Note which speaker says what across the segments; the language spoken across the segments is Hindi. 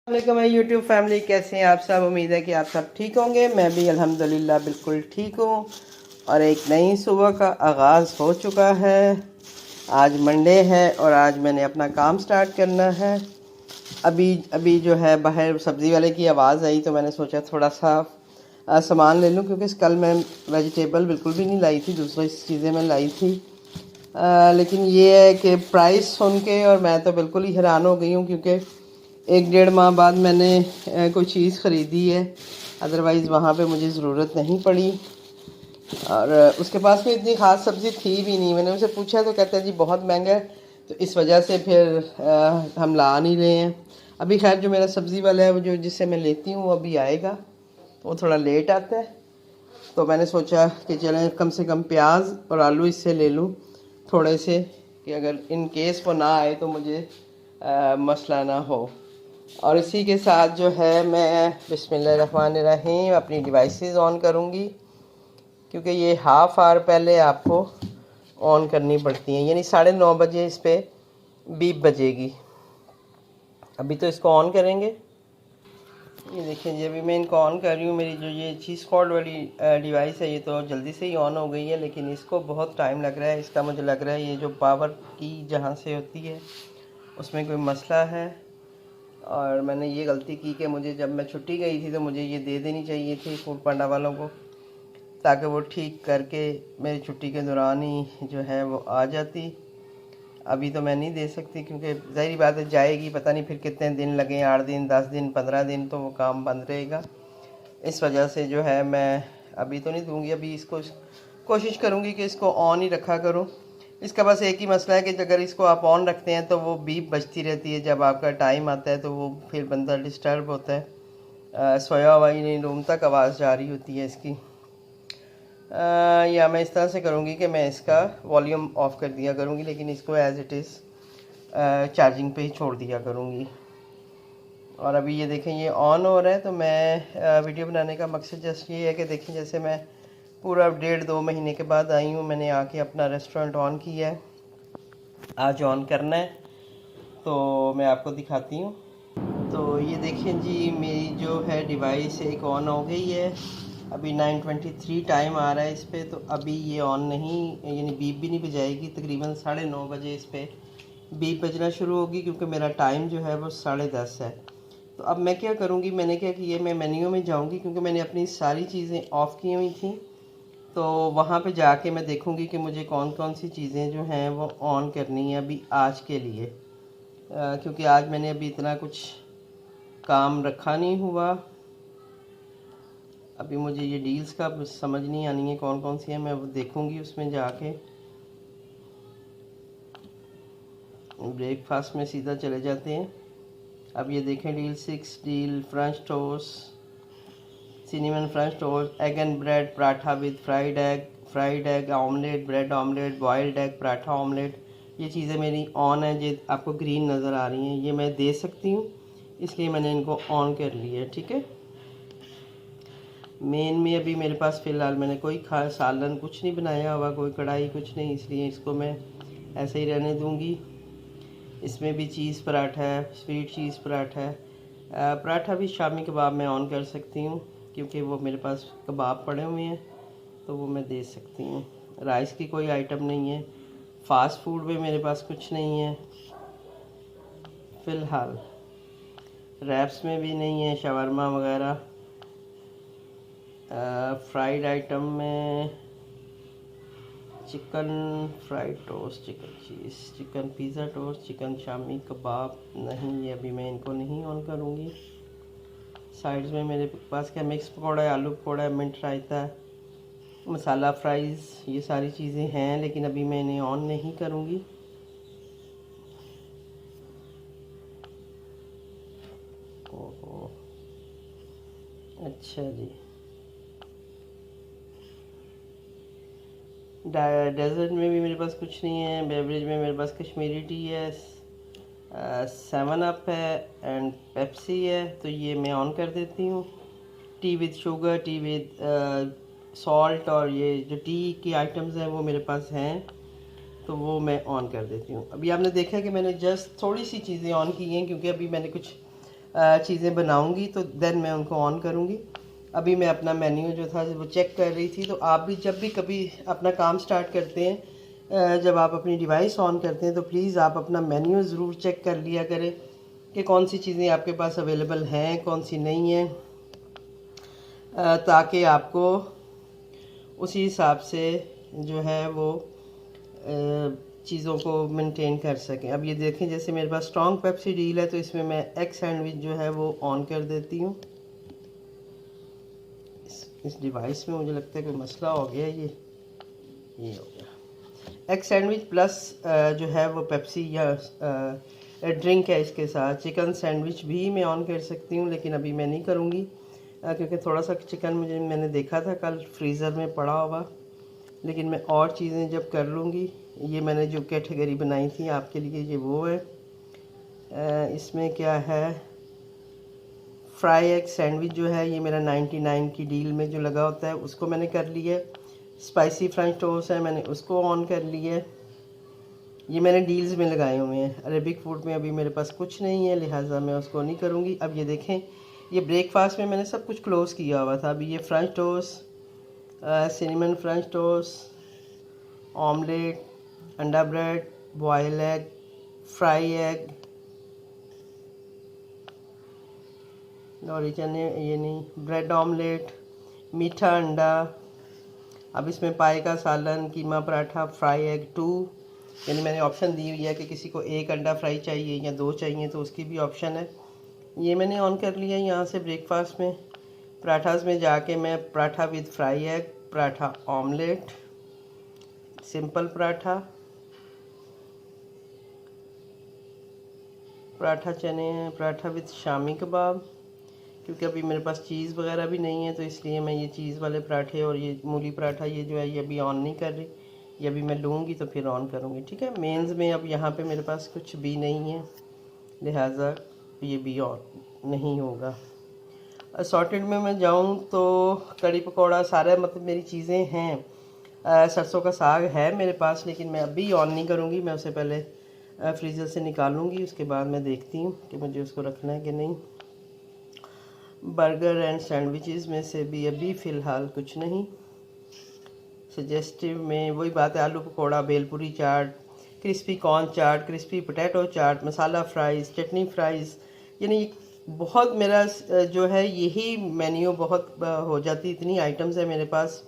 Speaker 1: वालेकुम माय यूट्यूब फैमिली, कैसे हैं आप सब। उम्मीद है कि आप सब ठीक होंगे। मैं भी अल्हम्दुलिल्लाह बिल्कुल ठीक हूँ और एक नई सुबह का आगाज़ हो चुका है। आज मंडे है और आज मैंने अपना काम स्टार्ट करना है। अभी अभी जो है बाहर सब्ज़ी वाले की आवाज़ आई तो मैंने सोचा थोड़ा सा सामान ले लूँ, क्योंकि कल मैं वेजिटेबल बिल्कुल भी नहीं लाई थी, दूसरी चीज़ें मैं लाई थी। लेकिन ये है कि प्राइस सुन के और मैं तो बिल्कुल ही हैरान हो गई हूँ, क्योंकि 1-1.5 माह बाद मैंने कोई चीज़ ख़रीदी है। अदरवाइज़ वहाँ पे मुझे ज़रूरत नहीं पड़ी और उसके पास में इतनी ख़ास सब्ज़ी थी भी नहीं। मैंने उनसे पूछा तो कहते हैं जी बहुत महंगा है, तो इस वजह से फिर हम ला नहीं रहे हैं। अभी खैर जो मेरा सब्ज़ी वाला है वो जो जिससे मैं लेती हूँ वो अभी आएगा, तो वो थोड़ा लेट आता है। तो मैंने सोचा कि चलें कम से कम प्याज और आलू इससे ले लूँ थोड़े से, कि अगर इन केस वो ना आए तो मुझे मसला ना हो। और इसी के साथ जो है मैं बिस्मिल्लाहिर्रहमानिर्रहीम अपनी डिवाइसेस ऑन करूँगी, क्योंकि ये हाफ़ आवर पहले आपको ऑन करनी पड़ती हैं, यानी 9:30 बजे इस पर बीप बजेगी। अभी तो इसको ऑन करेंगे। ये देखिए जी, अभी मैं इनको ऑन कर रही हूँ। मेरी जो ये चीज़ कॉर्ड वाली डिवाइस है ये तो जल्दी से ही ऑन हो गई है, लेकिन इसको बहुत टाइम लग रहा है। इसका मुझे लग रहा है ये जो पावर की जहाँ से होती है उसमें कोई मसला है। और मैंने ये गलती की कि मुझे जब मैं छुट्टी गई थी तो मुझे ये दे देनी चाहिए थी फूड पांडा वालों को, ताकि वो ठीक करके मेरी छुट्टी के दौरान ही जो है वो आ जाती। अभी तो मैं नहीं दे सकती, क्योंकि ज़ाहिर बात है जाएगी, पता नहीं फिर कितने दिन लगे, 8 दिन 10 दिन 15 दिन, तो वो काम बंद रहेगा। इस वजह से जो है मैं अभी तो नहीं दूँगी। अभी इसको कोशिश करूँगी कि इसको ऑन ही रखा करूँ। इसका बस एक ही मसला है कि अगर इसको आप ऑन रखते हैं तो वो बीप बजती रहती है। जब आपका टाइम आता है तो वो फिर बंदा डिस्टर्ब होता है। सोया हुआ ही नहीं, रूम तक आवाज़ जा रही होती है इसकी। या मैं इस तरह से करूँगी कि मैं इसका वॉल्यूम ऑफ़ कर दिया करूँगी, लेकिन इसको एज़ इट इज़ चार्जिंग पे ही छोड़ दिया करूँगी। और अभी ये देखें ये ऑन हो रहा है। तो मैं वीडियो बनाने का मकसद जस्ट ये है कि देखें, जैसे मैं पूरा 1.5-2 महीने के बाद आई हूँ, मैंने आके अपना रेस्टोरेंट ऑन किया है। आज ऑन करना है तो मैं आपको दिखाती हूँ। तो ये देखें जी, मेरी जो है डिवाइस एक ऑन हो गई है। अभी 9:23 टाइम आ रहा है इस पर, तो अभी ये ऑन नहीं, यानी बीप भी नहीं बजाएगी। तकरीबन 9:30 बजे इस पर बीप बजना शुरू होगी, क्योंकि मेरा टाइम जो है वो 10:30 है। तो अब मैं क्या करूँगी, मैंने क्या किया, मैं मेन्यू में जाऊँगी, क्योंकि मैंने अपनी सारी चीज़ें ऑफ़ की हुई थी। तो वहाँ पे जाके मैं देखूँगी कि मुझे कौन कौन सी चीज़ें जो हैं वो ऑन करनी है अभी आज के लिए। क्योंकि आज मैंने अभी इतना कुछ काम रखा नहीं हुआ। अभी मुझे ये डील्स का समझ नहीं आनी है कौन कौन सी है, मैं वो देखूँगी उसमें जाके। ब्रेकफास्ट में सीधा चले जाते हैं। अब ये देखें, deal 6, deal French toast, cinnamon French toast, egg and bread paratha with fried egg omelette, bread omelette, boiled egg paratha omelette. ये चीज़ें मेरी ऑन है, जो आपको ग्रीन नज़र आ रही हैं, ये मैं दे सकती हूँ, इसलिए मैंने इनको ऑन कर लिया है। ठीक है। मेन में अभी मेरे पास फ़िलहाल मैंने कोई खास सालन कुछ नहीं बनाया हुआ, कोई कढ़ाई कुछ नहीं, इसलिए इसको मैं ऐसे ही रहने दूँगी। इसमें भी चीज़ पराठा है, स्वीट चीज़ पराठा है। पराठा भी शामी कबाब में ऑन कर सकती हूँ, क्योंकि वो मेरे पास कबाब पड़े हुए हैं, तो वो मैं दे सकती हूँ। राइस की कोई आइटम नहीं है। फ़ास्ट फूड में मेरे पास कुछ नहीं है फ़िलहाल। रैप्स में भी नहीं है, शवरमा वगैरह। फ्राइड आइटम में chicken fried toast, chicken cheese, chicken pizza toast, chicken shami kebab नहीं, ये अभी मैं इनको नहीं ऑन करूँगी। साइड्स में मेरे पास क्या मिक्स पकौड़ा है, आलू पकौड़ा है, मिंट रायता है, मसाला फ्राइज़, ये सारी चीज़ें हैं, लेकिन अभी मैं इन्हें ऑन नहीं करूँगी। ओहो, अच्छा जी। डेजर्ट में भी मेरे पास कुछ नहीं है। बेवरेज में मेरे पास कश्मीरी टी है, 7 अप है एंड पेप्सी है, तो ये मैं ऑन कर देती हूँ। T with sugar, T with salt, और ये जो टी की आइटम्स हैं वो मेरे पास हैं, तो वो मैं ऑन कर देती हूँ। अभी आपने देखा कि मैंने जस्ट थोड़ी सी चीज़ें ऑन की हैं, क्योंकि अभी मैंने कुछ चीज़ें बनाऊंगी तो देन मैं उनको ऑन करूंगी। अभी मैं अपना मेन्यू जो था वो चेक कर रही थी। तो आप भी जब भी कभी अपना काम स्टार्ट करते हैं, जब आप अपनी डिवाइस ऑन करते हैं तो प्लीज़ आप अपना मेन्यू ज़रूर चेक कर लिया करें कि कौन सी चीज़ें आपके पास अवेलेबल हैं, कौन सी नहीं हैं, ताकि आपको उसी हिसाब से जो है वो चीज़ों को मेंटेन कर सकें। अब ये देखें, जैसे मेरे पास स्ट्रॉन्ग पेप्सी डील है तो इसमें मैं एग सैंडविच जो है वो ऑन कर देती हूँ। इस डिवाइस में मुझे लगता है कोई मसला हो गया, ये हो गया। एग सैंडविच प्लस जो है वो पेप्सी या ड्रिंक है इसके साथ। चिकन सैंडविच भी मैं ऑन कर सकती हूँ, लेकिन अभी मैं नहीं करूँगी क्योंकि थोड़ा सा चिकन मैंने देखा था कल फ्रीज़र में पड़ा हुआ, लेकिन मैं और चीज़ें जब कर लूँगी। ये मैंने जो कैटेगरी बनाई थी आपके लिए, ये वो है। इसमें क्या है, फ्राई एग सैंडविच जो है ये मेरा 99 की डील में जो लगा होता है उसको मैंने कर लिया है। स्पाइसी फ्रेंच टोस्ट है, मैंने उसको ऑन कर लिया है। ये मैंने डील्स में लगाए हुए हैं। अरेबिक फूड में अभी मेरे पास कुछ नहीं है, लिहाजा मैं उसको नहीं करूँगी। अब ये देखें, ये ब्रेकफास्ट में मैंने सब कुछ क्लोज़ किया हुआ था। अभी ये French toast, cinnamon French toast, omelette, अंडा bread, boil egg, fry egg, और ये नहीं, ब्रेड ऑमलेट, मीठा अंडा। अब इसमें पाए का सालन, कीमा पराठा, फ्राई एग 2, यानी मैंने ऑप्शन दी हुई है कि किसी को एक अंडा फ्राई चाहिए या 2 चाहिए तो उसकी भी ऑप्शन है। ये मैंने ऑन कर लिया। यहाँ से ब्रेकफास्ट में पराठास में जाके मैं paratha with fry egg, paratha omelette, simple paratha, paratha चने, पराठा विद शामी कबाब, क्योंकि अभी मेरे पास चीज़ वगैरह भी नहीं है तो इसलिए मैं ये चीज़ वाले पराठे और ये मूली पराठा ये जो है ये अभी ऑन नहीं कर रही। ये अभी मैं लूँगी तो फिर ऑन करूँगी, ठीक है। मेन्स में अब यहाँ पे मेरे पास कुछ भी नहीं है, लिहाजा ये भी ऑन नहीं होगा। असॉर्टेड में मैं जाऊँ तो कड़ी पकौड़ा सारा मतलब मेरी चीज़ें हैं। सरसों का साग है मेरे पास, लेकिन मैं अभी ऑन नहीं करूँगी। मैं उसे पहले फ्रीज़र से निकालूंगी, उसके बाद मैं देखती हूँ कि मुझे उसको रखना है कि नहीं। बर्गर एंड सैंडविचेस में से भी अभी फ़िलहाल कुछ नहीं। सजेस्टिव में वही बात है, आलू पकौड़ा, भेलपुरी चाट, क्रिस्पी कॉर्न चाट, क्रिस्पी पोटैटो चाट, मसाला फ्राइज़, चटनी फ्राइज़, यानी बहुत मेरा जो है यही मेन्यू बहुत हो जाती, इतनी आइटम्स है मेरे पास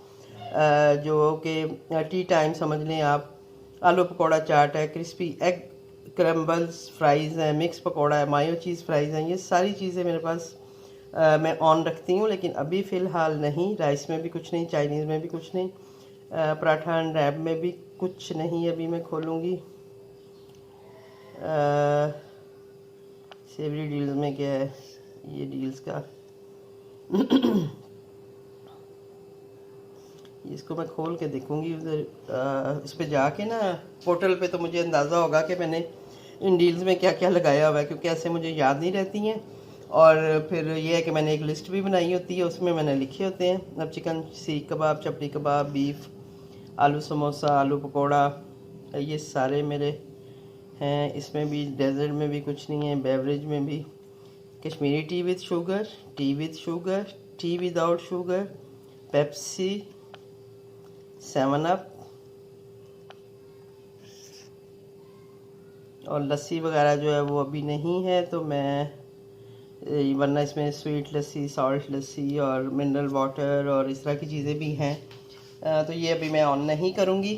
Speaker 1: जो कि टी टाइम समझ लें आप। आलू पकौड़ा चाट है, क्रिस्पी एग क्रम्बल्स फ्राइज़ हैं, मिक्स पकौड़ा है, मायो चीज़ फ्राइज़ हैं, ये सारी चीज़ें मेरे पास मैं ऑन रखती हूँ, लेकिन अभी फ़िलहाल नहीं। राइस में भी कुछ नहीं, चाइनीज़ में भी कुछ नहीं, पराठा एंड रैप में भी कुछ नहीं। अभी मैं खोलूँगी। सेवरी डील्स में क्या है, ये डील्स का इसको मैं खोल के देखूँगी उधर इस पे जाके ना पोर्टल पे, तो मुझे अंदाज़ा होगा कि मैंने इन डील्स में क्या क्या लगाया हुआ है, क्योंकि ऐसे मुझे याद नहीं रहती हैं। और फिर ये है कि मैंने एक लिस्ट भी बनाई होती है, उसमें मैंने लिखे होते हैं। अब चिकन सीख कबाब, चपटी कबाब, बीफ, आलू समोसा, आलू पकौड़ा, ये सारे मेरे हैं। इसमें भी डेजर्ट में भी कुछ नहीं है, बेवरेज में भी Kashmiri T with sugar, T with sugar, T without sugar, Pepsi, 7 up और लस्सी वगैरह जो है वो अभी नहीं है। तो मैं वरना इसमें स्वीट लस्सी, सॉल्ट लस्सी और मिनरल वाटर और इस तरह की चीज़ें भी हैं। तो ये अभी मैं ऑन नहीं करूँगी।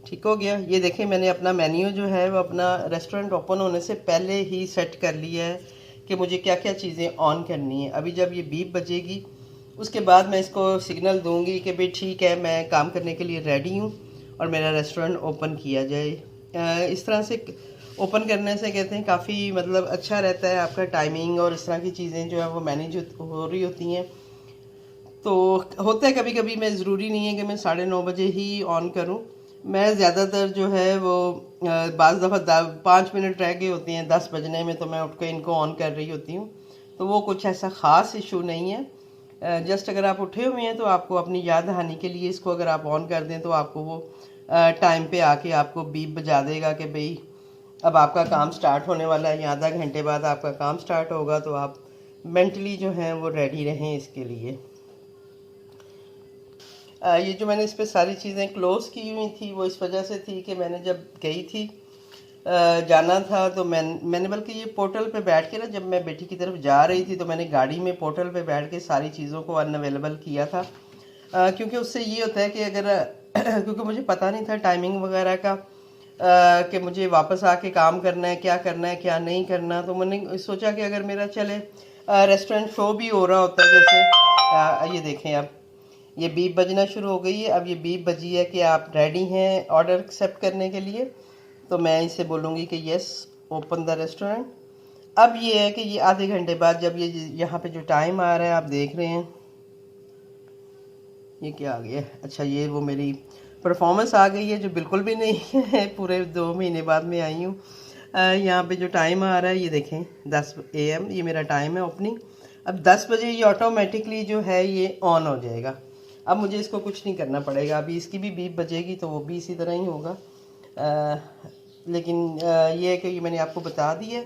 Speaker 1: ठीक हो गया। ये देखें, मैंने अपना मेन्यू जो है वो अपना रेस्टोरेंट ओपन होने से पहले ही सेट कर लिया है कि मुझे क्या क्या चीज़ें ऑन करनी है। अभी जब ये बीप बजेगी उसके बाद मैं इसको सिग्नल दूंगी कि भाई ठीक है, मैं काम करने के लिए रेडी हूँ और मेरा रेस्टोरेंट ओपन किया जाए। इस तरह से ओपन करने से कहते हैं काफ़ी मतलब अच्छा रहता है, आपका टाइमिंग और इस तरह की चीज़ें जो है वो मैनेज हो रही होती हैं। तो होता है कभी कभी, मैं ज़रूरी नहीं है कि मैं 9:30 बजे ही ऑन करूं। मैं ज़्यादातर जो है वो बाज़ दफ़ा 5 मिनट रह गए होते हैं 10 बजने में, तो मैं उठ के इनको ऑन कर रही होती हूँ। तो वो कुछ ऐसा ख़ास इशू नहीं है। जस्ट अगर आप उठे हुए हैं तो आपको अपनी याद दहानी के लिए इसको अगर आप ऑन कर दें तो आपको वो टाइम पे आके आपको बीप बजा देगा कि भाई अब आपका काम स्टार्ट होने वाला है, या आधा घंटे बाद आपका काम स्टार्ट होगा, तो आप मेंटली जो हैं वो रेडी रहें इसके लिए। ये जो मैंने इस पर सारी चीज़ें क्लोज़ की हुई थी वो इस वजह से थी कि मैंने जब गई थी जाना था, तो मैंने बल्कि ये पोर्टल पे बैठ के ना, जब मैं बेटी की तरफ जा रही थी तो मैंने गाड़ी में पोर्टल पे बैठ के सारी चीज़ों को अनअवेलेबल किया था। क्योंकि उससे ये होता है कि अगर क्योंकि मुझे पता नहीं था टाइमिंग वगैरह का, कि मुझे वापस आके काम करना है क्या नहीं करना, तो मैंने सोचा कि अगर मेरा चले रेस्टोरेंट शो भी हो रहा होता है, जैसे ये देखें अब ये बीप बजना शुरू हो गई है। अब ये बीप बजी है कि आप रेडी हैं ऑर्डर एक्सेप्ट करने के लिए, तो मैं इसे बोलूँगी कि यस, ओपन द रेस्टोरेंट। अब ये है कि ये आधे घंटे बाद जब ये यहाँ पे जो टाइम आ रहा है आप देख रहे हैं, ये क्या आ गया, अच्छा ये वो मेरी परफॉर्मेंस आ गई है जो बिल्कुल भी नहीं है। पूरे 2 महीने बाद में आई हूँ। यहाँ पे जो टाइम आ रहा है ये देखें 10 AM ये मेरा टाइम है ओपनिंग। अब 10 बजे ये ऑटोमेटिकली जो है ये ऑन हो जाएगा। अब मुझे इसको कुछ नहीं करना पड़ेगा, अभी इसकी भी बीप बजेगी तो वो भी इसी तरह ही होगा। लेकिन ये है कि ये मैंने आपको बता दी है,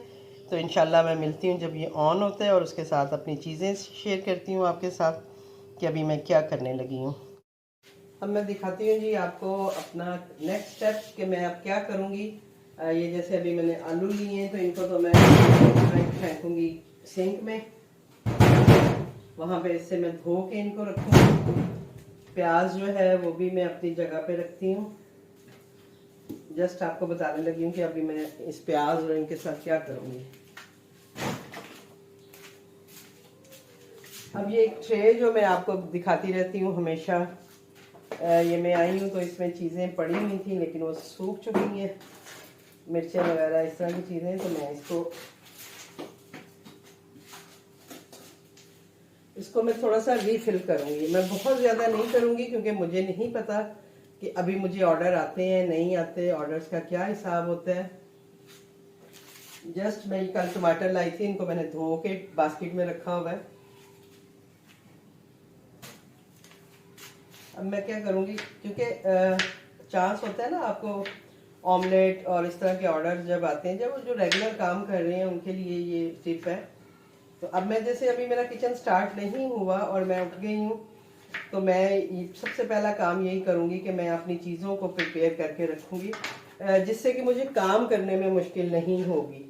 Speaker 1: तो इंशाल्लाह मैं मिलती हूँ जब ये ऑन होता है और उसके साथ अपनी चीज़ें शेयर करती हूँ आपके साथ कि अभी मैं क्या करने लगी हूँ। अब मैं दिखाती हूँ जी आपको अपना नेक्स्ट स्टेप कि मैं अब क्या करूँगी। ये जैसे अभी मैंने आलू लिए हैं तो इनको तो मैं फेंकूँगी सिंक में, वहाँ पे इससे मैं धो के इनको रखूँगी। प्याज जो है वो भी मैं अपनी जगह पे रखती हूँ। जस्ट आपको बताने लगी हूँ कि अभी मैं इस प्याज और इनके साथ क्या करूँगी। अब ये एक ट्रे जो मैं आपको दिखाती रहती हूँ हमेशा, ये मैं आई हूँ तो इसमें चीज़ें पड़ी हुई थी लेकिन वो सूख चुकी हैं, मिर्चें वगैरह इस तरह की चीज़ें, तो मैं इसको मैं थोड़ा सा रीफिल करूँगी। मैं बहुत ज़्यादा नहीं करूँगी क्योंकि मुझे नहीं पता कि अभी मुझे ऑर्डर आते हैं नहीं आते, ऑर्डर्स का क्या हिसाब होता है। जस्ट मैं कल टमाटर लाई थी, इनको मैंने धो के बास्केट में रखा हुआ है। अब मैं क्या करूँगी, क्योंकि चांस होता है ना आपको ऑमलेट और इस तरह के ऑर्डर जब आते हैं, जब वो जो रेगुलर काम कर रहे हैं उनके लिए ये टिप है। तो अब मैं जैसे अभी मेरा किचन स्टार्ट नहीं हुआ और मैं उठ गई हूँ, तो मैं सबसे पहला काम यही करूँगी कि मैं अपनी चीज़ों को प्रिपेयर करके रखूँगी, जिससे कि मुझे काम करने में मुश्किल नहीं होगी।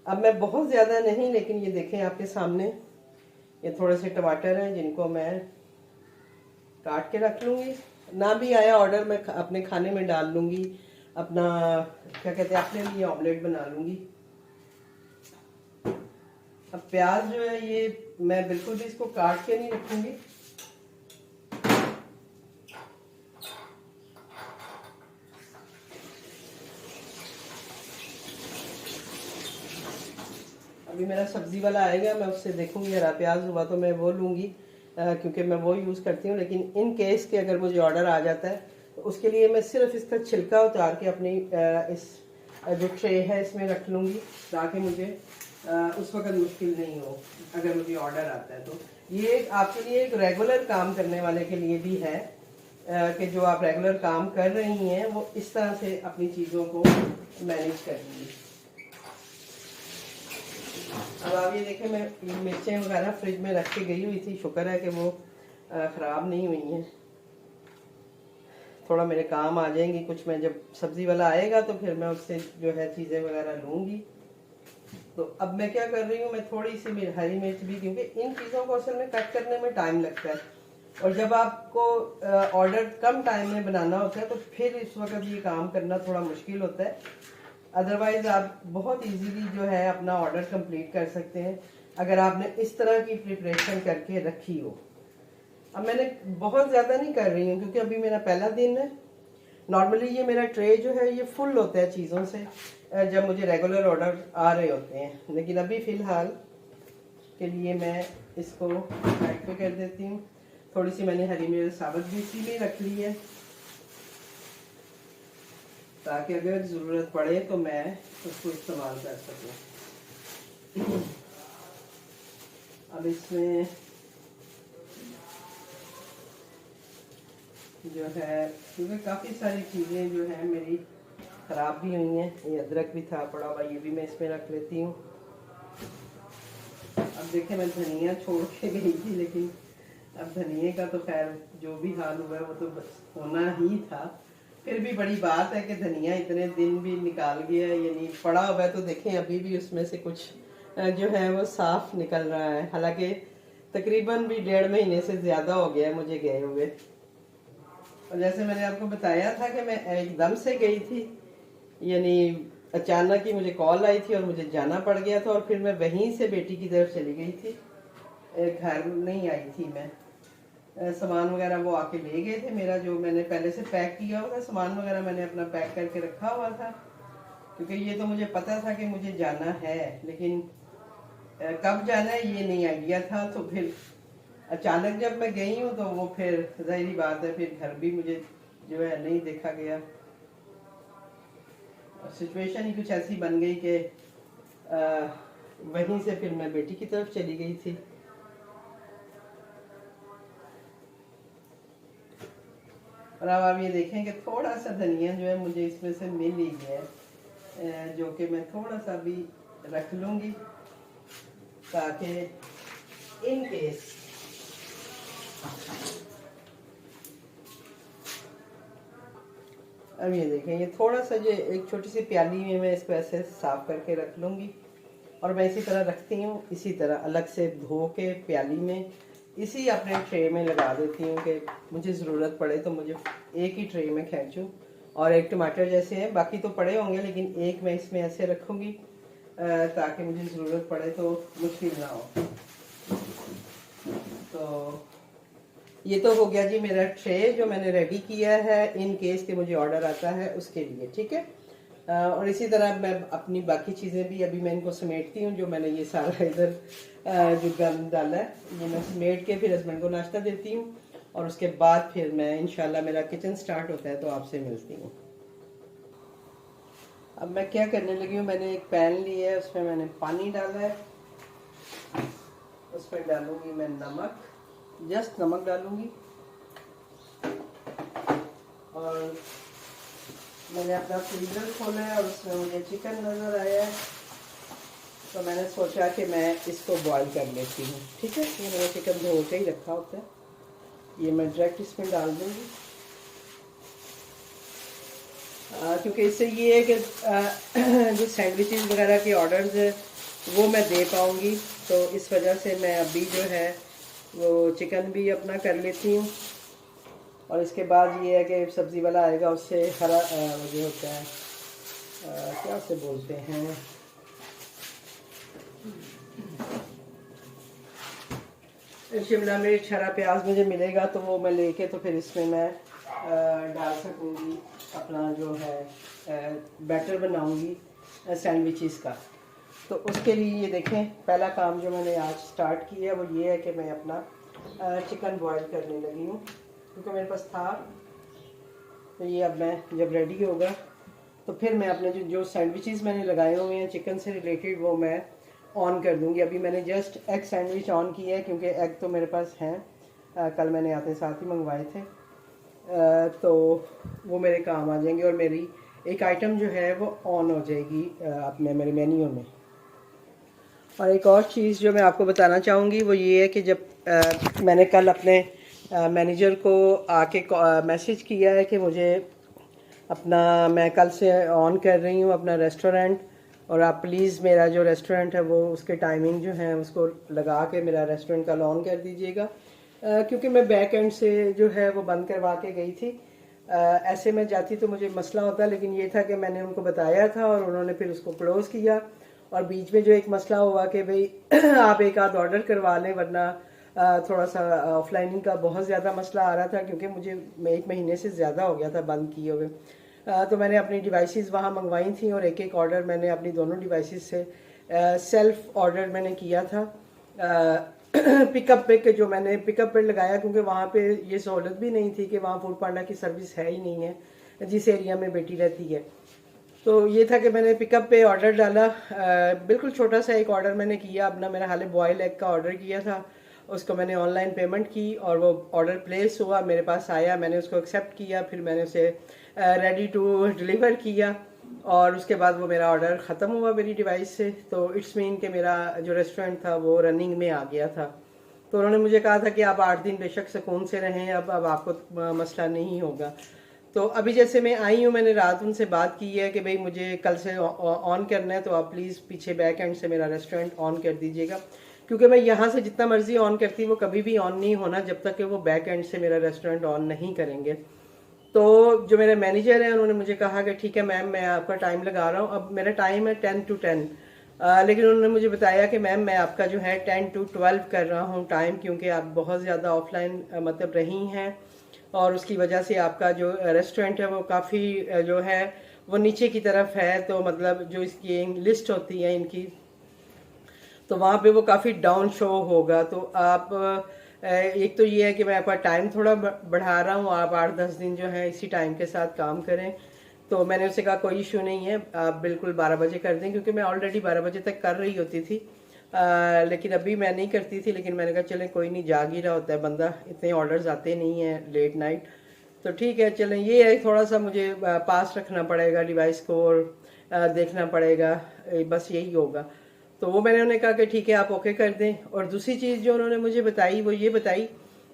Speaker 1: अब मैं बहुत ज़्यादा नहीं, लेकिन ये देखें आपके सामने ये थोड़े से टमाटर हैं जिनको मैं काट के रख लूँगी। ना भी आया ऑर्डर मैं अपने खाने में डाल लूँगी, अपना क्या कहते हैं अपने लिए ऑमलेट बना लूँगी। अब प्याज जो है ये मैं बिल्कुल भी इसको काट के नहीं रखूँगी। अभी मेरा सब्जी वाला आएगा, मैं उससे देखूंगी हरा प्याज हुआ तो मैं वो लूँगी, क्योंकि मैं वो यूज़ करती हूँ। लेकिन इन केस के अगर मुझे ऑर्डर आ जाता है तो उसके लिए मैं सिर्फ इसका छिलका उतार के अपनी इस जो ट्रे है इसमें रख लूँगी, ताकि मुझे उस वक्त मुश्किल नहीं हो अगर मुझे ऑर्डर आता है। तो ये आपके लिए एक रेगुलर काम करने वाले के लिए भी है, कि जो आप रेगुलर काम कर रही हैं वो इस तरह से अपनी चीज़ों को मैनेज करेंगी। अब आप ये देखें, मैं मिर्चें वगैरह फ्रिज में रख के गई हुई थी, शुक्र है कि वो ख़राब नहीं हुई हैं। थोड़ा मेरे काम आ जाएंगी कुछ, मैं जब सब्ज़ी वाला आएगा तो फिर मैं उससे जो है चीज़ें वगैरह लूँगी। तो अब मैं क्या कर रही हूँ, मैं थोड़ी सी हरी मिर्च भी, क्योंकि इन चीज़ों को असल में कट करने में टाइम लगता है, और जब आपको ऑर्डर कम टाइम में बनाना होता है तो फिर इस वक्त ये काम करना थोड़ा मुश्किल होता है। अदरवाइज़ आप बहुत इजीली जो है अपना ऑर्डर कंप्लीट कर सकते हैं अगर आपने इस तरह की प्रिपरेशन करके रखी हो। अब मैंने बहुत ज़्यादा नहीं कर रही हूँ क्योंकि अभी मेरा पहला दिन है। नॉर्मली ये मेरा ट्रे जो है ये फुल होता है चीज़ों से जब मुझे रेगुलर ऑर्डर आ रहे होते हैं, लेकिन अभी फ़िलहाल के लिए मैं इसको साइड पे कर देती हूँ। थोड़ी सी मैंने हरी मिर्च साबुत भी इसीलिए रख ली है ताकि अगर ज़रूरत पड़े तो मैं उसको इस्तेमाल कर सकूँ। अब इसमें जो है, क्योंकि काफ़ी सारी चीज़ें जो हैं मेरी ख़राब भी हुई हैं। ये अदरक भी था पड़ा हुआ, ये भी मैं इसमें रख लेती हूँ। अब देखें, मैं धनिया छोड़ के गई थी, लेकिन अब धनिए का तो खैर जो भी हाल हुआ है वो तो बस होना ही था। फिर भी बड़ी बात है कि धनिया इतने दिन भी निकाल गया है, यानी पड़ा हुआ है, तो देखें अभी भी उसमें से कुछ जो है वो साफ निकल रहा है। हालांकि तकरीबन भी 1.5 महीने से ज़्यादा हो गया है मुझे गए हुए। और जैसे मैंने आपको बताया था कि मैं एकदम से गई थी, यानी अचानक ही मुझे कॉल आई थी और मुझे जाना पड़ गया था, और फिर मैं वहीं से बेटी की तरफ चली गई थी। घर नहीं आई थी मैं। सामान वगैरह वो आके ले गए थे। मेरा जो मैंने पहले से पैक किया हुआ था सामान वगैरह मैंने अपना पैक करके रखा हुआ था, क्योंकि ये तो मुझे पता था कि मुझे जाना है, लेकिन कब जाना है ये नहीं आइडिया था। तो फिर अचानक जब मैं गई हूँ तो वो फिर ज़ाहिरी बात है, फिर घर भी मुझे जो है नहीं देखा गया। सिचुएशन ही कुछ ऐसी बन गई कि वहीं से फिर मैं बेटी की तरफ चली गई थी। और अब आप ये देखें कि थोड़ा सा धनिया जो है मुझे इसमें से मिल ही गया है, जो कि मैं थोड़ा सा भी रख लूँगी ताकि इन केस अब ये देखें, ये थोड़ा सा जो एक छोटी सी प्याली में मैं इसको ऐसे साफ करके रख लूँगी। और मैं इसी तरह रखती हूँ, इसी तरह अलग से धो के प्याली में इसी अपने ट्रे में लगा देती हूँ कि मुझे ज़रूरत पड़े तो मुझे एक ही ट्रे में खींचूँ। और एक टमाटर जैसे हैं, बाकी तो पड़े होंगे, लेकिन एक मैं इसमें ऐसे रखूँगी ताकि मुझे ज़रूरत पड़े तो मुश्किल ना हो। तो ये तो हो गया जी मेरा ट्रे जो मैंने रेडी किया है इन केस के मुझे ऑर्डर आता है उसके लिए, ठीक है। और इसी तरह मैं अपनी बाकी चीज़ें भी अभी मैं इनको समेटती हूँ। जो मैंने ये सारा इधर जो गम डाला है ये मैं समेट के फिर हस्बैंड को नाश्ता देती हूँ, और उसके बाद फिर मैं इंशाल्लाह मेरा किचन स्टार्ट होता है तो आपसे मिलती हूँ। अब मैं क्या करने लगी हूँ, मैंने एक पैन लिया है, उसमें मैंने पानी डाला है, उसमें डालूंगी मैं नमक, जस्ट नमक डालूंगी। और मैंने अपना फ्रीजर खोला है और उसमें मुझे चिकन नज़र आया है, तो मैंने सोचा कि मैं इसको बॉईल कर लेती हूँ, ठीक है। ये मैंने चिकन धो के ही रखा होता है, ये मैं डायरेक्ट इसमें डाल दूँगी। क्योंकि इससे ये है कि जो सैंडविचेस वगैरह के ऑर्डर्स है वो मैं दे पाऊँगी, तो इस वजह से मैं अभी जो है वो चिकन भी अपना कर लेती हूँ। और इसके बाद ये है कि सब्ज़ी वाला आएगा, उससे हरा जो होता है क्या उसे बोलते हैं, शिमला मिर्च, हरा प्याज मुझे मिलेगा तो वो मैं लेके तो फिर इसमें मैं डाल सकूँगी, अपना जो है बैटर बनाऊँगी सैंडविचेस का। तो उसके लिए ये देखें पहला काम जो मैंने आज स्टार्ट किया है वो ये है कि मैं अपना चिकन बॉईल करने लगी हूँ, क्योंकि मेरे पास था। तो ये अब मैं जब रेडी होगा तो फिर मैं अपने जो सैंडविचेस मैंने लगाए हुए हैं चिकन से रिलेटेड वो मैं ऑन कर दूंगी। अभी मैंने जस्ट एग सैंडविच ऑन किया है, क्योंकि एग तो मेरे पास हैं, कल मैंने आते साथ ही मंगवाए थे, तो वो मेरे काम आ जाएंगे और मेरी एक आइटम जो है वो ऑन हो जाएगी अपने मेरे मेन्यू में। और एक और चीज़ जो मैं आपको बताना चाहूँगी वो ये है कि जब मैंने कल अपने मैनेजर को आके मैसेज किया है कि मुझे अपना मैं कल से ऑन कर रही हूँ अपना रेस्टोरेंट, और आप प्लीज़ मेरा जो रेस्टोरेंट है वो उसके टाइमिंग जो है उसको लगा के मेरा रेस्टोरेंट कल ऑन कर दीजिएगा, क्योंकि मैं बैक एंड से जो है वो बंद करवा के गई थी। ऐसे में जाती तो मुझे मसला होता, लेकिन ये था कि मैंने उनको बताया था और उन्होंने फिर उसको क्लोज़ किया। और बीच में जो एक मसला हुआ कि भाई आप एक आध ऑर्डर करवा लें, वरना थोड़ा सा ऑफलाइनिंग का बहुत ज़्यादा मसला आ रहा था, क्योंकि मुझे 1 महीने से ज़्यादा हो गया था बंद किए हुए। तो मैंने अपनी डिवाइसेस वहाँ मंगवाई थी और एक एक ऑर्डर मैंने अपनी दोनों डिवाइसेस से सेल्फ ऑर्डर मैंने किया था पिकअप पे, जो मैंने पिकअप पे लगाया, क्योंकि वहाँ पे ये सहूलत भी नहीं थी कि वहाँ फूड पांडा की सर्विस है ही नहीं है जिस एरिया में बेटी रहती है। तो ये था कि मैंने पिकअप पे ऑर्डर डाला, बिल्कुल छोटा सा एक ऑर्डर मैंने किया अपना, मेरा हाल बॉयल एग का ऑर्डर किया था, उसको मैंने ऑनलाइन पेमेंट की और वो ऑर्डर प्लेस हुआ, मेरे पास आया, मैंने उसको एक्सेप्ट किया, फिर मैंने उसे रेडी टू डिलीवर किया। और उसके बाद वो मेरा ऑर्डर ख़त्म हुआ मेरी डिवाइस से, तो इट्स मीन कि मेरा जो रेस्टोरेंट था वो रनिंग में आ गया था। तो उन्होंने मुझे कहा था कि आप 8 दिन बेशक सुकून से रहें, अब आपको मसला नहीं होगा। तो अभी जैसे मैं आई हूँ, मैंने रात उनसे बात की है कि भाई मुझे कल से ऑन करना है, तो आप प्लीज़ पीछे बैक एंड से मेरा रेस्टोरेंट ऑन कर दीजिएगा, क्योंकि मैं यहाँ से जितना मर्जी ऑन करती वो कभी भी ऑन नहीं होना जब तक कि वो बैक एंड से मेरा रेस्टोरेंट ऑन नहीं करेंगे। तो जो मेरे मैनेजर हैं उन्होंने मुझे कहा कि ठीक है मैम, मैं आपका टाइम लगा रहा हूँ। अब मेरा टाइम है 10 to 10, लेकिन उन्होंने मुझे बताया कि मैम मैं आपका जो है 10 to 12 कर रहा हूँ टाइम, क्योंकि आप बहुत ज़्यादा ऑफलाइन मतलब रही हैं, और उसकी वजह से आपका जो रेस्टोरेंट है वो काफ़ी जो है वो नीचे की तरफ है। तो मतलब जो इसकी लिस्ट होती है इनकी, तो वहाँ पे वो काफ़ी डाउन शो होगा। तो आप एक तो ये है कि मैं आपका टाइम थोड़ा बढ़ा रहा हूँ, आप 8-10 दिन जो है इसी टाइम के साथ काम करें। तो मैंने उससे कहा कोई इशू नहीं है, आप बिल्कुल 12 बजे कर दें, क्योंकि मैं ऑलरेडी 12 बजे तक कर रही होती थी, लेकिन अभी मैं नहीं करती थी। लेकिन मैंने कहा चलें कोई नहीं, जाग ही रहा होता है बंदा, इतने ऑर्डर्स आते नहीं हैं लेट नाइट, तो ठीक है चलें। ये है थोड़ा सा मुझे पास रखना पड़ेगा डिवाइस को, और देखना पड़ेगा, बस यही होगा। तो वो मैंने उन्हें कहा कि ठीक है आप ओके कर दें। और दूसरी चीज़ जो उन्होंने मुझे बताई वो ये बताई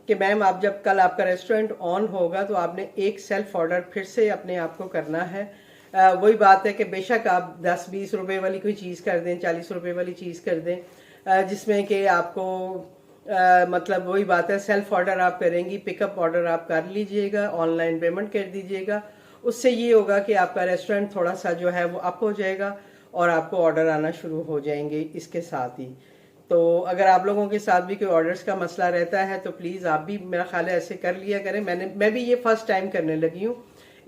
Speaker 1: कि मैम आप जब कल आपका रेस्टोरेंट ऑन होगा तो आपने एक सेल्फ ऑर्डर फिर से अपने आप को करना है। वही बात है कि बेशक आप 10-20 रुपए वाली कोई चीज़ कर दें, 40 रुपए वाली चीज़ कर दें, जिसमें कि आपको मतलब वही बात है, सेल्फ ऑर्डर आप करेंगी, पिकअप ऑर्डर आप कर लीजिएगा, ऑनलाइन पेमेंट कर दीजिएगा। उससे ये होगा कि आपका रेस्टोरेंट थोड़ा सा जो है वो अप हो जाएगा और आपको ऑर्डर आना शुरू हो जाएंगे इसके साथ ही। तो अगर आप लोगों के साथ भी कोई ऑर्डर्स का मसला रहता है तो प्लीज़ आप भी मेरा ख्याल है ऐसे कर लिया करें। मैं भी ये फर्स्ट टाइम करने लगी हूँ,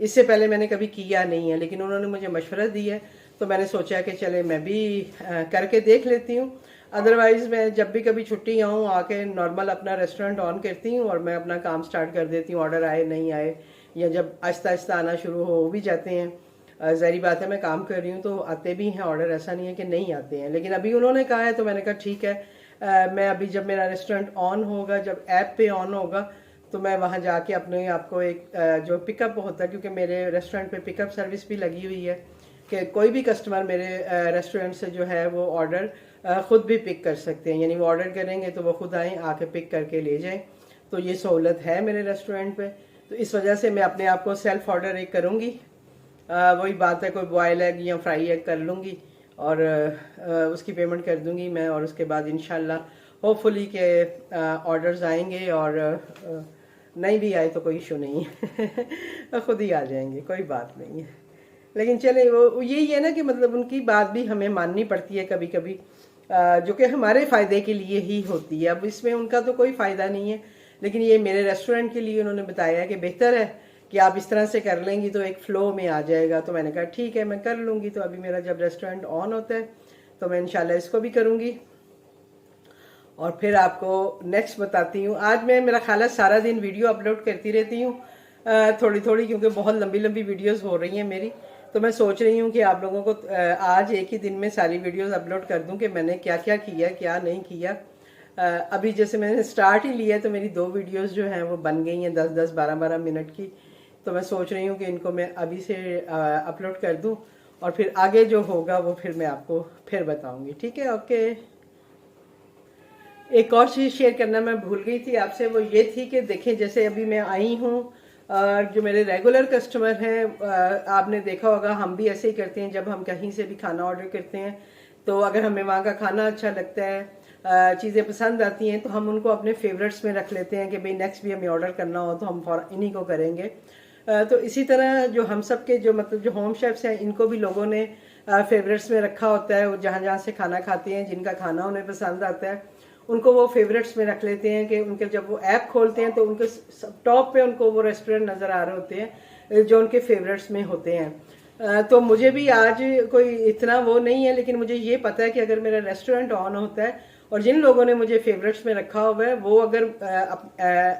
Speaker 1: इससे पहले मैंने कभी किया नहीं है, लेकिन उन्होंने मुझे मशवरा दी है तो मैंने सोचा कि चले मैं भी करके देख लेती हूँ। अदरवाइज़ मैं जब भी कभी छुट्टी आऊँ आके नॉर्मल अपना रेस्टोरेंट ऑन करती हूँ और मैं अपना काम स्टार्ट कर देती हूँ, ऑर्डर आए नहीं आए, या जब आहिस्ता आहिस्ता आना शुरू हो भी जाते हैं। ज़ाहिर बात है मैं काम कर रही हूँ तो आते भी हैं ऑर्डर, ऐसा नहीं है कि नहीं आते हैं, लेकिन अभी उन्होंने कहा है तो मैंने कहा ठीक है। मैं अभी जब मेरा रेस्टोरेंट ऑन होगा, जब ऐप पे ऑन होगा, तो मैं वहाँ जाके अपने आप को एक जो पिकअप होता है, क्योंकि मेरे रेस्टोरेंट पे पिकअप सर्विस भी लगी हुई है कि कोई भी कस्टमर मेरे रेस्टोरेंट से जो है वो ऑर्डर ख़ुद भी पिक कर सकते हैं, यानी वो ऑर्डर करेंगे तो वो खुद आएँ आके पिक करके ले जाएँ। तो ये सहूलत है मेरे रेस्टोरेंट पे, तो इस वजह से मैं अपने आप को सेल्फ ऑर्डर एक करूँगी। वही बात है, कोई बॉयल एग या फ्राई एग कर लूँगी और उसकी पेमेंट कर दूँगी मैं, और उसके बाद इंशाल्लाह होपफुली के ऑर्डर्स आएंगे, और नहीं भी आए तो कोई इशू नहीं है खुद ही आ जाएंगे, कोई बात नहीं है। लेकिन चले वो यही है ना कि मतलब उनकी बात भी हमें माननी पड़ती है कभी कभी, जो कि हमारे फ़ायदे के लिए ही होती है। अब इसमें उनका तो कोई फ़ायदा नहीं है, लेकिन ये मेरे रेस्टोरेंट के लिए उन्होंने बताया है कि बेहतर है कि आप इस तरह से कर लेंगी तो एक फ़्लो में आ जाएगा। तो मैंने कहा ठीक है मैं कर लूँगी। तो अभी मेरा जब रेस्टोरेंट ऑन होता है तो मैं इंशाल्लाह इसको भी करूँगी और फिर आपको नेक्स्ट बताती हूँ। आज मैं मेरा ख्याल है सारा दिन वीडियो अपलोड करती रहती हूँ थोड़ी थोड़ी, क्योंकि बहुत लंबी लंबी वीडियोस हो रही हैं मेरी। तो मैं सोच रही हूँ कि आप लोगों को आज एक ही दिन में सारी वीडियोस अपलोड कर दूँ कि मैंने क्या क्या किया क्या नहीं किया। अभी जैसे मैंने स्टार्ट ही लिया है तो मेरी 2 वीडियोस जो हैं वो बन गई हैं 10-10 12-12 मिनट की। तो मैं सोच रही हूँ कि इनको मैं अभी से अपलोड कर दूँ और फिर आगे जो होगा वो फिर मैं आपको फिर बताऊँगी। ठीक है, ओके। एक और चीज़ शेयर करना मैं भूल गई थी आपसे, वो ये थी कि देखें जैसे अभी मैं आई हूँ, जो मेरे रेगुलर कस्टमर हैं, आपने देखा होगा हम भी ऐसे ही करते हैं। जब हम कहीं से भी खाना ऑर्डर करते हैं तो अगर हमें वहाँ का खाना अच्छा लगता है, चीज़ें पसंद आती हैं, तो हम उनको अपने फेवरेट्स में रख लेते हैं कि भाई नेक्स्ट भी हमें ऑर्डर करना हो तो हम इन्हीं को करेंगे। तो इसी तरह जो हम सब के जो मतलब जो होम शेफ्स हैं इनको भी लोगों ने फेवरेट्स में रखा होता है। वो जहाँ जहाँ से खाना खाते हैं, जिनका खाना उन्हें पसंद आता है, उनको वो फेवरेट्स में रख लेते हैं कि उनके जब वो ऐप खोलते हैं तो उनके टॉप पे उनको वो रेस्टोरेंट नज़र आ रहे होते हैं जो उनके फेवरेट्स में होते हैं। तो मुझे भी आज कोई इतना वो नहीं है, लेकिन मुझे ये पता है कि अगर मेरा रेस्टोरेंट ऑन होता है और जिन लोगों ने मुझे फेवरेट्स में रखा हुआ है वो अगर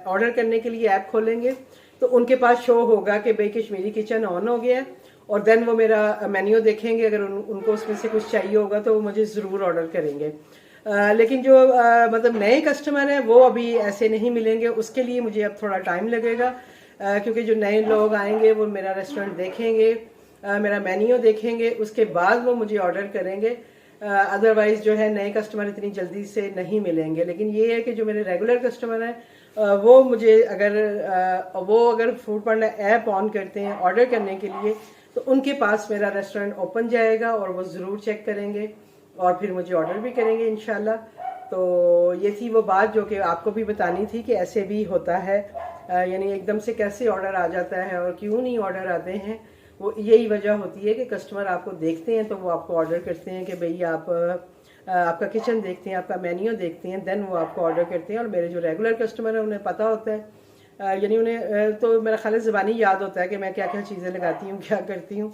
Speaker 1: ऑर्डर करने के लिए ऐप खोलेंगे तो उनके पास शो होगा कि भाई कश्मीरी किचन ऑन हो गया है, और देन वो मेरा मेन्यू देखेंगे। अगर उनको उसमें से कुछ चाहिए होगा तो वो मुझे ज़रूर ऑर्डर करेंगे। लेकिन जो मतलब नए कस्टमर हैं वो अभी ऐसे नहीं मिलेंगे, उसके लिए मुझे अब थोड़ा टाइम लगेगा, क्योंकि जो नए लोग आएंगे वो मेरा रेस्टोरेंट देखेंगे मेरा मेन्यू देखेंगे, उसके बाद वो मुझे ऑर्डर करेंगे। अदरवाइज जो है नए कस्टमर इतनी जल्दी से नहीं मिलेंगे। लेकिन ये है कि जो मेरे रेगुलर कस्टमर हैं वो मुझे अगर फूड पांडा ऐप ऑन करते हैं ऑर्डर करने के लिए, तो उनके पास मेरा रेस्टोरेंट ओपन जाएगा और वो ज़रूर चेक करेंगे और फिर मुझे ऑर्डर भी करेंगे इंशाल्लाह। तो ये थी वो बात जो कि आपको भी बतानी थी कि ऐसे भी होता है, यानी एकदम से कैसे ऑर्डर आ जाता है और क्यों नहीं ऑर्डर आते हैं। वो यही वजह होती है कि कस्टमर आपको देखते हैं तो वो आपको ऑर्डर करते हैं कि भाई आपका किचन देखते हैं, आपका मेन्यू देखते हैं, देन वो आपको ऑर्डर करते हैं। और मेरे जो रेगुलर कस्टमर हैं उन्हें पता होता है, यानी उन्हें तो मेरा ख्याल ज़बानी याद होता है कि मैं क्या क्या चीज़ें लगाती हूँ, क्या करती हूँ।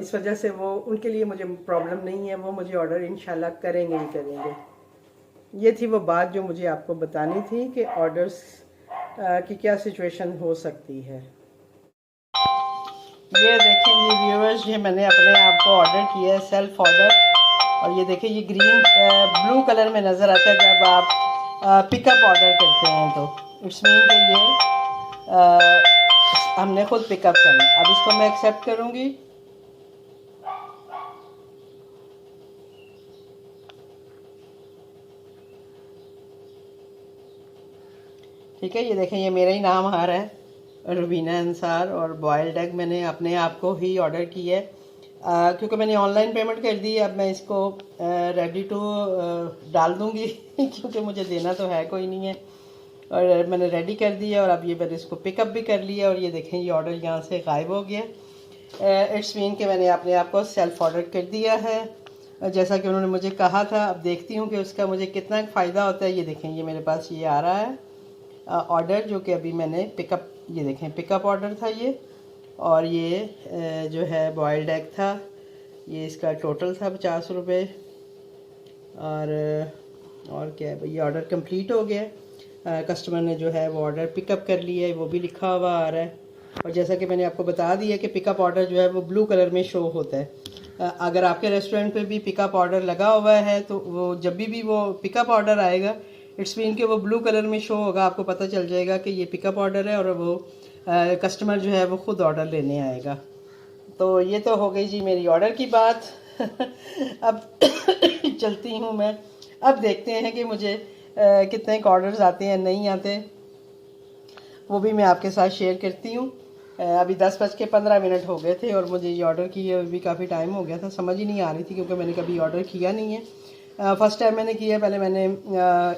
Speaker 1: इस वजह से वो उनके लिए मुझे प्रॉब्लम नहीं है, वो मुझे ऑर्डर इंशाल्लाह करेंगे ही करेंगे। ये थी वो बात जो मुझे आपको बतानी थी कि ऑर्डर्स की क्या सिचुएशन हो सकती है। ये देखें जी व्यूअर्स, ये मैंने अपने आप को ऑर्डर किया है, सेल्फ ऑर्डर। और ये देखें ये ग्रीन ब्लू कलर में नज़र आता है जब आप पिकअप ऑर्डर करते हैं, तो इट्स मीन कि ये हमने खुद पिकअप करना। अब इसको मैं एक्सेप्ट करूँगी। ठीक है, ये देखें ये मेरा ही नाम आ रहा है, रुबीना अंसार, और बॉयल्ड एग मैंने अपने आप को ही ऑर्डर किया है क्योंकि मैंने ऑनलाइन पेमेंट कर दी है। अब मैं इसको रेडी टू डाल दूँगी क्योंकि मुझे देना तो है कोई नहीं है, और मैंने रेडी कर दिया। और अब ये मैंने इसको पिकअप भी कर लिया और ये देखें ये ऑर्डर यहाँ से गायब हो गया। इट्स मीन कि मैंने अपने आप को सेल्फ ऑर्डर कर दिया है जैसा कि उन्होंने मुझे कहा था। अब देखती हूँ कि उसका मुझे कितना फ़ायदा होता है। ये देखें ये मेरे पास ये आ रहा है ऑर्डर, जो कि अभी मैंने पिकअप, ये देखें पिकअप ऑर्डर था ये, और ये जो है बॉयल्ड एग था, ये इसका टोटल था 50 रुपये। और क्या है भाई, ये ऑर्डर कंप्लीट हो गया। कस्टमर ने जो है वो ऑर्डर पिकअप कर लिया है, वो भी लिखा हुआ आ रहा है। और जैसा कि मैंने आपको बता दिया कि पिकअप ऑर्डर जो है वो ब्लू कलर में शो होता है। अगर आपके रेस्टोरेंट पे भी पिकअप ऑर्डर लगा हुआ है तो वो जब भी वो पिकअप ऑर्डर आएगा, इट्स मीन कि वो ब्लू कलर में शो होगा, आपको पता चल जाएगा कि ये पिकअप ऑर्डर है और वो कस्टमर जो है वो ख़ुद ऑर्डर लेने आएगा। तो ये तो हो गई जी मेरी ऑर्डर की बात। अब चलती हूँ मैं, अब देखते हैं कि मुझे कितने ऑर्डर्स आते हैं नहीं आते, वो भी मैं आपके साथ शेयर करती हूँ। अभी 10:15 हो गए थे और मुझे ये ऑर्डर किए भी काफ़ी टाइम हो गया था, समझ ही नहीं आ रही थी क्योंकि मैंने कभी ऑर्डर किया नहीं है। फ़र्स्ट टाइम मैंने किया, पहले मैंने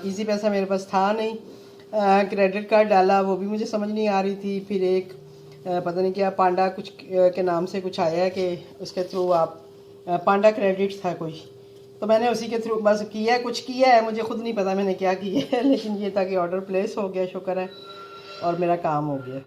Speaker 1: इजी पैसा मेरे पास था नहीं, क्रेडिट कार्ड डाला, वो भी मुझे समझ नहीं आ रही थी। फिर एक पता नहीं क्या पांडा कुछ के नाम से कुछ आया कि उसके थ्रू आप पांडा क्रेडिट था कोई, तो मैंने उसी के थ्रू बस किया, कुछ किया है, मुझे खुद नहीं पता मैंने क्या किया है, लेकिन ये था कि ऑर्डर प्लेस हो गया, शुक्र है, और मेरा काम हो गया।